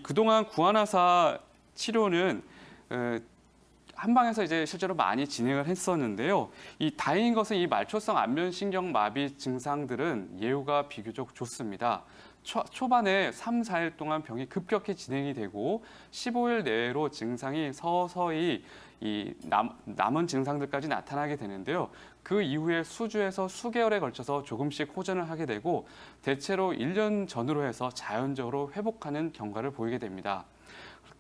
그동안 구안화사 치료는 한방에서 이제 실제로 많이 진행을 했었는데요. 다행인 것은 이 말초성 안면신경 마비 증상들은 예후가 비교적 좋습니다. 초반에 3, 4일 동안 병이 급격히 진행이 되고 15일 내로 증상이 서서히 남은 증상들까지 나타나게 되는데요. 그 이후에 수주에서 수개월에 걸쳐서 조금씩 호전을 하게 되고 대체로 1년 전으로 해서 자연적으로 회복하는 경과를 보이게 됩니다.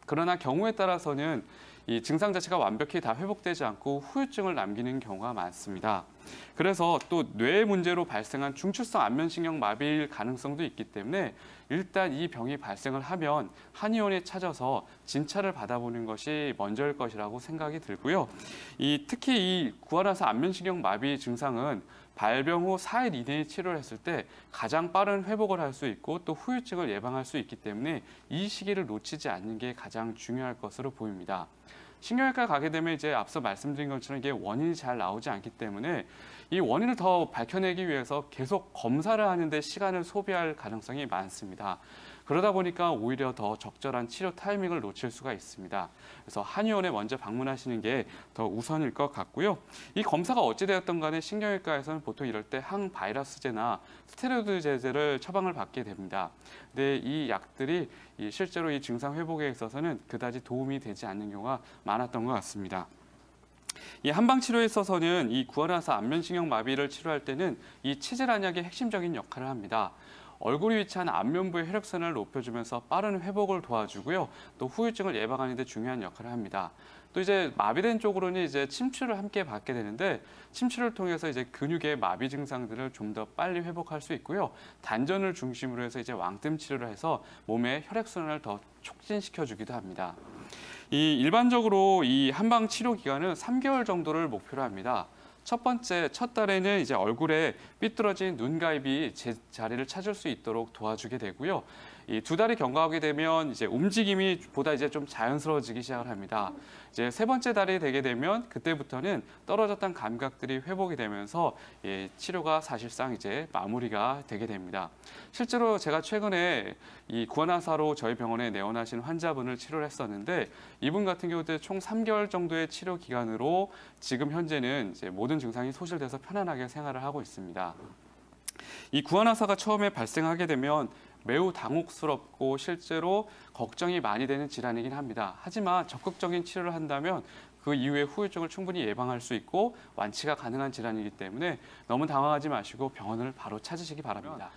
그러나 경우에 따라서는 이 증상 자체가 완벽히 다 회복되지 않고 후유증을 남기는 경우가 많습니다. 그래서 또 뇌 문제로 발생한 중추성 안면신경 마비일 가능성도 있기 때문에 일단 이 병이 발생을 하면 한의원에 찾아서 진찰을 받아보는 것이 먼저일 것이라고 생각이 들고요. 특히 이 구안화사 안면신경 마비 증상은 발병 후 4일 이내에 치료를 했을 때 가장 빠른 회복을 할 수 있고 또 후유증을 예방할 수 있기 때문에 이 시기를 놓치지 않는 게 가장 중요할 것으로 보입니다. 신경외과 가게 되면 이제 앞서 말씀드린 것처럼 이게 원인이 잘 나오지 않기 때문에 이 원인을 더 밝혀내기 위해서 계속 검사를 하는데 시간을 소비할 가능성이 많습니다. 그러다 보니까 오히려 더 적절한 치료 타이밍을 놓칠 수가 있습니다. 그래서 한의원에 먼저 방문하시는 게 더 우선일 것 같고요. 이 검사가 어찌되었던 간에 신경외과에서는 보통 이럴 때 항바이러스제나 스테로이드 제제를 처방을 받게 됩니다. 근데 이 약들이 실제로 이 증상 회복에 있어서는 그다지 도움이 되지 않는 경우가 많았던 것 같습니다. 이 한방 치료에 있어서는 이 구안화사 안면신경 마비를 치료할 때는 이 치질 안약이 핵심적인 역할을 합니다. 얼굴이 위치한 안면부의 혈액순환을 높여주면서 빠른 회복을 도와주고요. 또 후유증을 예방하는 데 중요한 역할을 합니다. 또 이제 마비된 쪽으로는 이제 침추를 함께 받게 되는데 침추를 통해서 이제 근육의 마비 증상들을 좀 더 빨리 회복할 수 있고요. 단전을 중심으로 해서 이제 왕뜸 치료를 해서 몸의 혈액순환을 더 촉진시켜 주기도 합니다. 일반적으로 이 한방 치료 기간은 3개월 정도를 목표로 합니다. 첫 달에는 이제 얼굴에 삐뚤어진 눈가입이 제자리를 찾을 수 있도록 도와주게 되고요. 이 2달이 경과하게 되면 이제 움직임이 보다 이제 좀 자연스러워지기 시작을 합니다. 이제 3번째 달이 되게 되면 그때부터는 떨어졌던 감각들이 회복이 되면서 치료가 사실상 이제 마무리가 되게 됩니다. 실제로 제가 최근에 이 구안화사로 저희 병원에 내원하신 환자분을 치료를 했었는데 이분 같은 경우도 총 3개월 정도의 치료 기간으로 지금 현재는 이제 모든 증상이 소실돼서 편안하게 생활을 하고 있습니다. 이 구안화사가 처음에 발생하게 되면 매우 당혹스럽고 실제로 걱정이 많이 되는 질환이긴 합니다. 하지만 적극적인 치료를 한다면 그 이후에 후유증을 충분히 예방할 수 있고 완치가 가능한 질환이기 때문에 너무 당황하지 마시고 병원을 바로 찾으시기 바랍니다.